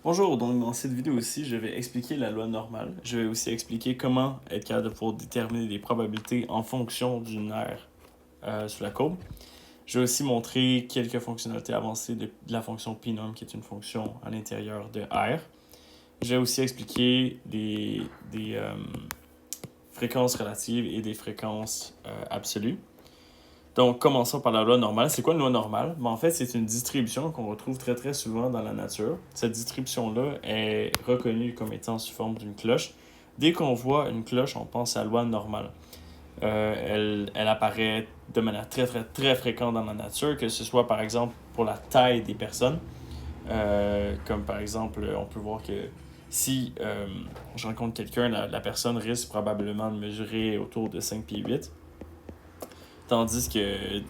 Bonjour, donc dans cette vidéo aussi, je vais expliquer la loi normale. Je vais aussi expliquer comment être capable de pouvoir déterminer des probabilités en fonction d'une aire sous la courbe. Je vais aussi montrer quelques fonctionnalités avancées de la fonction p-norm, qui est une fonction à l'intérieur de R. Je vais aussi expliquer des fréquences relatives et des fréquences absolues. Donc, commençons par la loi normale. C'est quoi une loi normale? En fait, c'est une distribution qu'on retrouve très très souvent dans la nature. Cette distribution-là est reconnue comme étant sous forme d'une cloche. Dès qu'on voit une cloche, on pense à la loi normale. Elle apparaît de manière très très très fréquente dans la nature, que ce soit par exemple pour la taille des personnes. Comme par exemple, on peut voir que si je rencontre quelqu'un, la personne risque probablement de mesurer autour de 5 pieds 8. Tandis que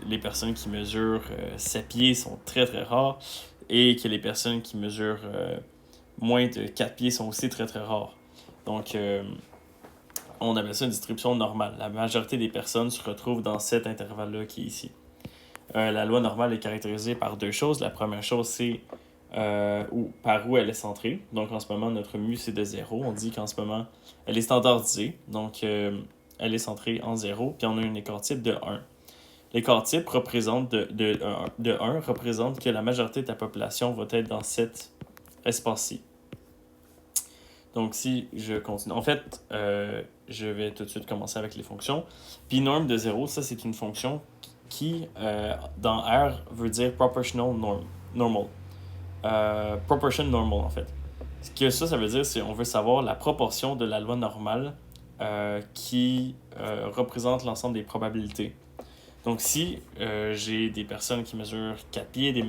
les personnes qui mesurent 7 pieds sont très très rares et que les personnes qui mesurent moins de 4 pieds sont aussi très très rares. Donc, on appelle ça une distribution normale. La majorité des personnes se retrouvent dans cet intervalle-là qui est ici. La loi normale est caractérisée par deux choses. La première chose, c'est par où elle est centrée. Donc, en ce moment, notre mu, c'est de 0. On dit qu'en ce moment, elle est standardisée. Donc, elle est centrée en 0. Puis, on a un écart type de 1. L'écart type représente de 1 représente que la majorité de ta population va être dans cet espace-ci. Donc, si je continue. En fait, je vais tout de suite commencer avec les fonctions. P-norm de 0, ça, c'est une fonction qui, dans R, veut dire proportional normal. Proportion normal, en fait. Ce que ça veut dire, c'est qu'on veut savoir la proportion de la loi normale qui représente l'ensemble des probabilités. Donc, si j'ai des personnes qui mesurent 4 pieds, des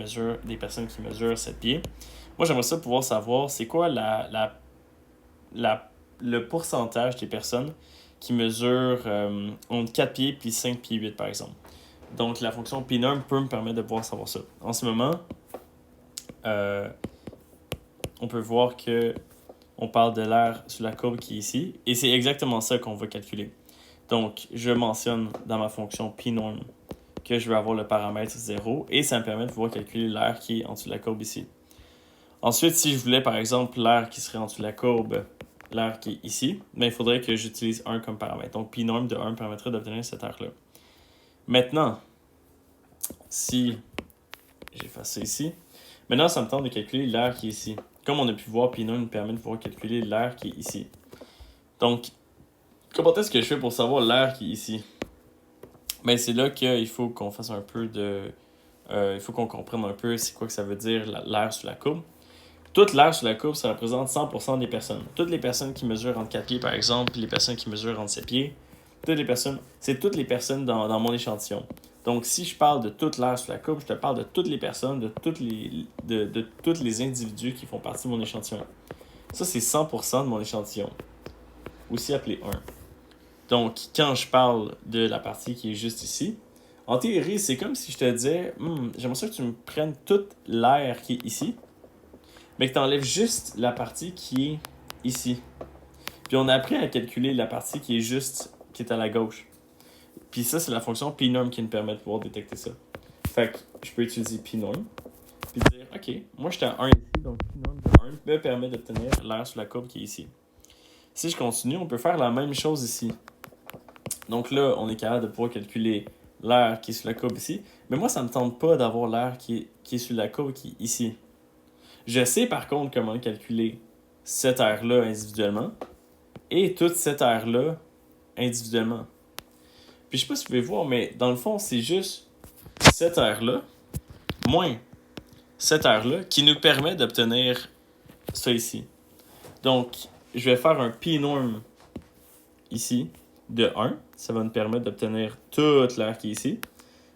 personnes qui mesurent 7 pieds, moi, j'aimerais ça pouvoir savoir c'est quoi le pourcentage des personnes qui mesurent entre 4 pieds et 5 pieds 8, par exemple. Donc, la fonction p-norm peut me permettre de pouvoir savoir ça. En ce moment, on peut voir que on parle de l'air sous la courbe qui est ici, et c'est exactement ça qu'on va calculer. Donc, je mentionne dans ma fonction p-norm que je vais avoir le paramètre 0 et ça me permet de pouvoir calculer l'air qui est en dessous de la courbe ici. Ensuite, si je voulais par exemple l'air qui serait en dessous de la courbe, l'air qui est ici, il faudrait que j'utilise 1 comme paramètre. Donc, p-norm de 1 permettrait d'obtenir cet air-là. Maintenant, si j'efface ça ici, maintenant ça me tente de calculer l'air qui est ici. Comme on a pu voir, p-norm nous permet de pouvoir calculer l'air qui est ici. Donc, comment est-ce que je fais pour savoir l'air qui est ici? C'est là qu'il faut qu'on fasse un peu de... il faut qu'on comprenne un peu c'est quoi que ça veut dire l'air sous la courbe. Toute l'air sous la courbe, ça représente 100% des personnes. Toutes les personnes qui mesurent entre 4 pieds, par exemple, puis les personnes qui mesurent entre 7 pieds, c'est toutes les personnes dans mon échantillon. Donc, si je parle de toute l'air sous la courbe, je te parle de toutes les personnes, de tous les individus qui font partie de mon échantillon. Ça, c'est 100% de mon échantillon, aussi appelé 1. Donc, quand je parle de la partie qui est juste ici, en théorie, c'est comme si je te disais j'aimerais ça que tu me prennes toute l'air qui est ici, mais que tu enlèves juste la partie qui est ici. Puis on a appris à calculer la partie qui est à la gauche. Puis ça, c'est la fonction p-norm qui nous permet de pouvoir détecter ça. Fait que je peux utiliser p-norm, puis dire, OK, moi j'étais à 1 ici, donc p-norm de 1 me permet d'obtenir l'air sous la courbe qui est ici. Si je continue, on peut faire la même chose ici. Donc là, on est capable de pouvoir calculer l'air qui est sur la courbe ici. Mais moi, ça ne me tente pas d'avoir l'air qui est sur la courbe qui est ici. Je sais par contre comment calculer cette aire-là individuellement et toute cette aire-là individuellement. Puis je sais pas si vous pouvez voir, mais dans le fond, c'est juste cette aire-là moins cette aire-là qui nous permet d'obtenir ça ici. Donc, je vais faire un p-norm ici de 1. Ça va nous permettre d'obtenir toute l'air qui est ici.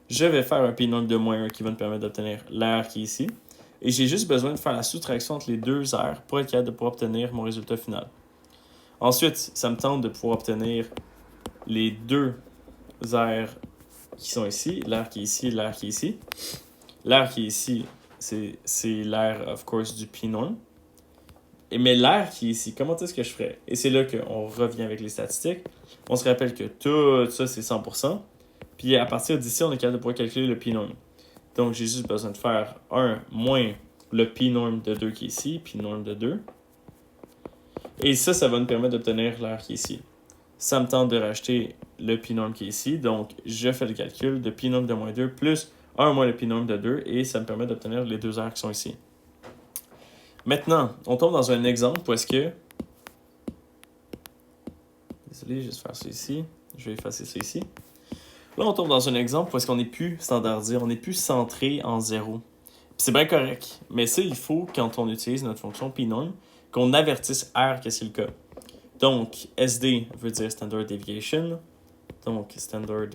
Je vais faire un p-norm de moins 1 qui va nous permettre d'obtenir l'air qui est ici. Et j'ai juste besoin de faire la soustraction entre les deux aires pour être capable de pouvoir obtenir mon résultat final. Ensuite, ça me tente de pouvoir obtenir les deux aires qui sont ici, l'air qui est ici, l'air qui est ici. L'air qui est ici, c'est l'air, of course, du p-norm. Mais l'air qui est ici, comment est-ce que je ferais? Et c'est là qu'on revient avec les statistiques. On se rappelle que tout ça, c'est 100%. Puis à partir d'ici, on est capable de pouvoir calculer le p-norm. Donc, j'ai juste besoin de faire 1 moins le p-norm de 2 qui est ici, p-norm de 2. Et ça va nous permettre d'obtenir l'air qui est ici. Ça me tente de racheter le p-norm qui est ici, donc je fais le calcul de p-norm de moins 2 plus 1 moins le p-norm de 2, et ça me permet d'obtenir les deux airs qui sont ici. Maintenant, on tombe dans un exemple où est-ce que... Désolé, je vais juste faire ça ici. Je vais effacer ça ici. Là, on tombe dans un exemple où est-ce qu'on n'est plus standardisé, on n'est plus centré en 0. C'est bien correct, mais ça, il faut, quand on utilise notre fonction p-norm, qu'on avertisse R que c'est le cas. Donc, SD veut dire Standard Deviation. Donc, Standard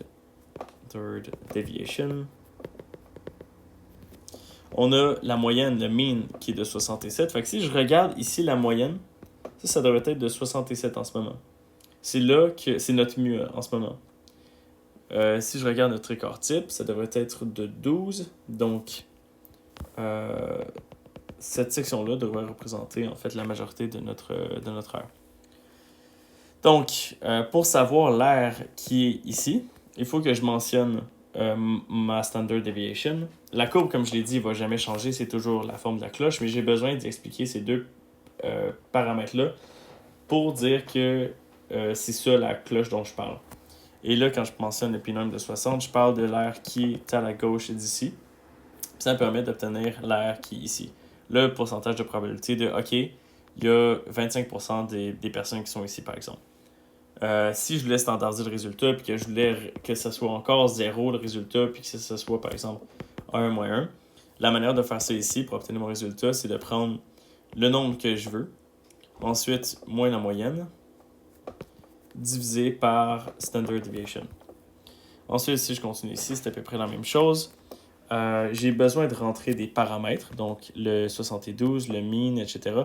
Deviation. On a la moyenne, le mean, qui est de 67. Fait que si je regarde ici la moyenne, ça devrait être de 67 en ce moment. C'est là que c'est notre mieux en ce moment. Si je regarde notre écart type, ça devrait être de 12. Donc, cette section-là devrait représenter en fait la majorité de notre heure. Donc, pour savoir l'air qui est ici, il faut que je mentionne ma standard deviation. La courbe, comme je l'ai dit, ne va jamais changer, c'est toujours la forme de la cloche, mais j'ai besoin d'expliquer ces deux paramètres-là pour dire que c'est ça la cloche dont je parle. Et là, quand je mentionne le p-norm de 60, je parle de l'air qui est à la gauche d'ici. Ça me permet d'obtenir l'air qui est ici. Le pourcentage de probabilité de, OK, il y a 25% des personnes qui sont ici, par exemple. Si je voulais standardiser le résultat, puis que je voulais que ce soit encore 0 le résultat, puis que ce soit par exemple 1 moins 1, la manière de faire ça ici pour obtenir mon résultat, c'est de prendre le nombre que je veux, ensuite moins la moyenne, divisé par standard deviation. Ensuite, si je continue ici, c'est à peu près la même chose. J'ai besoin de rentrer des paramètres, donc le 72, le mean, etc.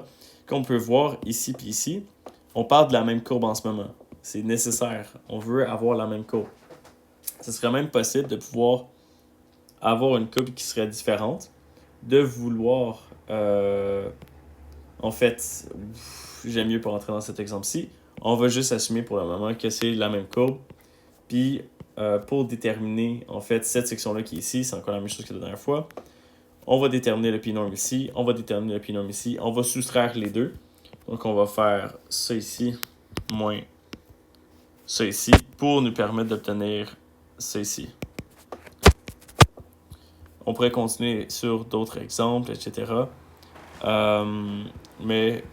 Comme on peut voir ici puis ici, on parle de la même courbe en ce moment. C'est nécessaire. On veut avoir la même courbe. Ce serait même possible de pouvoir avoir une courbe qui serait différente, de vouloir... en fait, j'aime mieux pas rentrer dans cet exemple-ci. On va juste assumer pour le moment que c'est la même courbe. Puis, pour déterminer, en fait, cette section-là qui est ici, c'est encore la même chose que la dernière fois. On va déterminer le p-norm ici, on va déterminer le p-norm ici, on va soustraire les deux. Donc, on va faire ça ici, moins ça ici, pour nous permettre d'obtenir ça ici. On pourrait continuer sur d'autres exemples, etc. Mais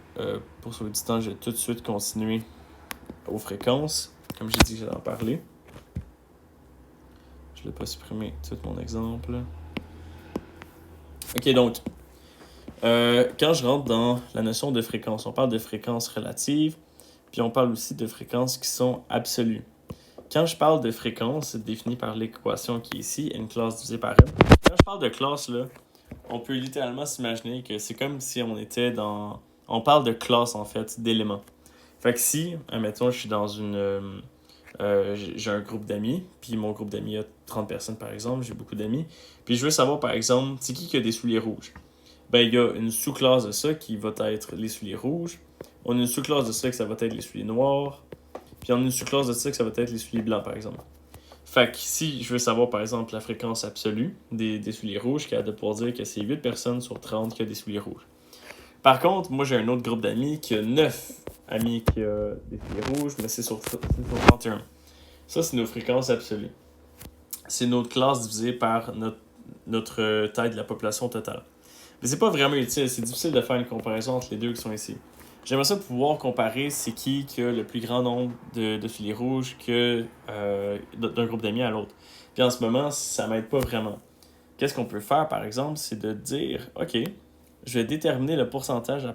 pour sauver du temps, je vais tout de suite continuer aux fréquences. Comme j'ai dit, j'allais en parler. Je ne l'ai pas supprimé tout mon exemple. Ok, donc, quand je rentre dans la notion de fréquence, on parle de fréquences relatives, puis on parle aussi de fréquences qui sont absolues. Quand je parle de fréquence, c'est défini par l'équation qui est ici, une classe divisée par n. Quand je parle de classe, là, on peut littéralement s'imaginer que c'est comme si on était dans... On parle de classe, en fait, d'éléments. Fait que si, admettons, je suis dans une... j'ai un groupe d'amis, puis mon groupe d'amis a 30 personnes, par exemple, j'ai beaucoup d'amis, puis je veux savoir, par exemple, c'est qui a des souliers rouges? Ben, il y a une sous-classe de ça qui va être les souliers rouges. On a une sous-classe de ça que ça va être les souliers noirs. Puis on a une sous-classe de ça que ça va être les souliers blancs, par exemple. Fait que si je veux savoir, par exemple, la fréquence absolue des souliers rouges, je suis capable de pouvoir dire que c'est 8 personnes sur 30 qui a des souliers rouges. Par contre, moi, j'ai un autre groupe d'amis qui a 9 amis qui a des souliers rouges, mais c'est sur 31. Ça, c'est nos fréquences absolues. C'est notre classe divisée par notre taille de la population totale. Mais c'est pas vraiment utile, c'est difficile de faire une comparaison entre les deux qui sont ici. J'aimerais ça pouvoir comparer c'est qui a le plus grand nombre de filets rouges que d'un groupe d'amis à l'autre. Puis en ce moment, ça m'aide pas vraiment. Qu'est-ce qu'on peut faire, par exemple, c'est de dire, OK, je vais déterminer le pourcentage à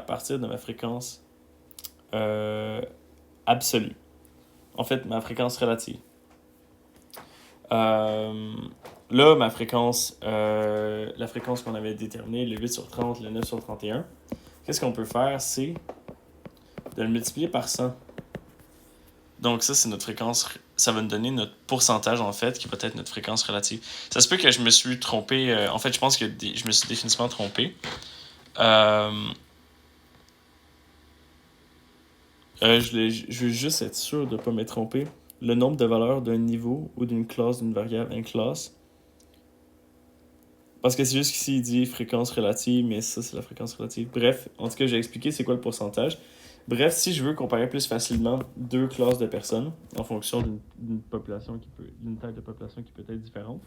partir de ma fréquence absolue. En fait, ma fréquence relative. Là, ma fréquence, la fréquence qu'on avait déterminée, le 8 sur 30, le 9 sur 31, qu'est-ce qu'on peut faire? C'est de le multiplier par 100. Donc ça, c'est notre fréquence. Ça va nous donner notre pourcentage, en fait, qui va être notre fréquence relative. Ça se peut que je me suis trompé. En fait, je pense que je me suis définitivement trompé. Je veux juste être sûr de ne pas me tromper. Le nombre de valeurs d'un niveau ou d'une classe, d'une variable, une classe. Parce que c'est juste qu'ici, il dit fréquence relative, mais ça, c'est la fréquence relative. Bref, en tout cas, j'ai expliqué c'est quoi le pourcentage. Bref, si je veux comparer plus facilement deux classes de personnes, en fonction d'une taille de population qui peut être différente,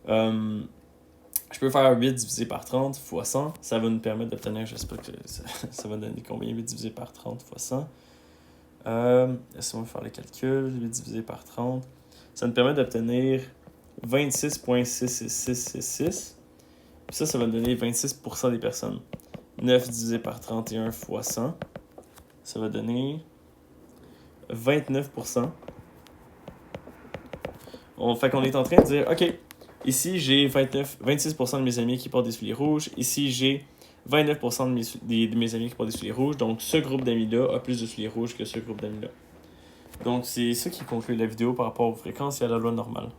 je peux faire 8 divisé par 30 fois 100. Ça va nous permettre d'obtenir, je sais pas que ça va donner combien, 8 divisé par 30 fois 100. Laissez-moi faire les calculs. 8 divisé par 30. Ça nous permet d'obtenir 26,66666. Puis ça va nous donner 26% des personnes. 9 divisé par 31 fois 100. Ça va donner 29%. Fait qu'on est en train de dire, OK, ici j'ai 26% de mes amis qui portent des souliers rouges. Ici j'ai 29% de mes amis qui portent des souliers rouges. Donc ce groupe d'amis-là a plus de souliers rouges que ce groupe d'amis-là. Donc c'est ça qui conclut la vidéo par rapport aux fréquences et à la loi normale.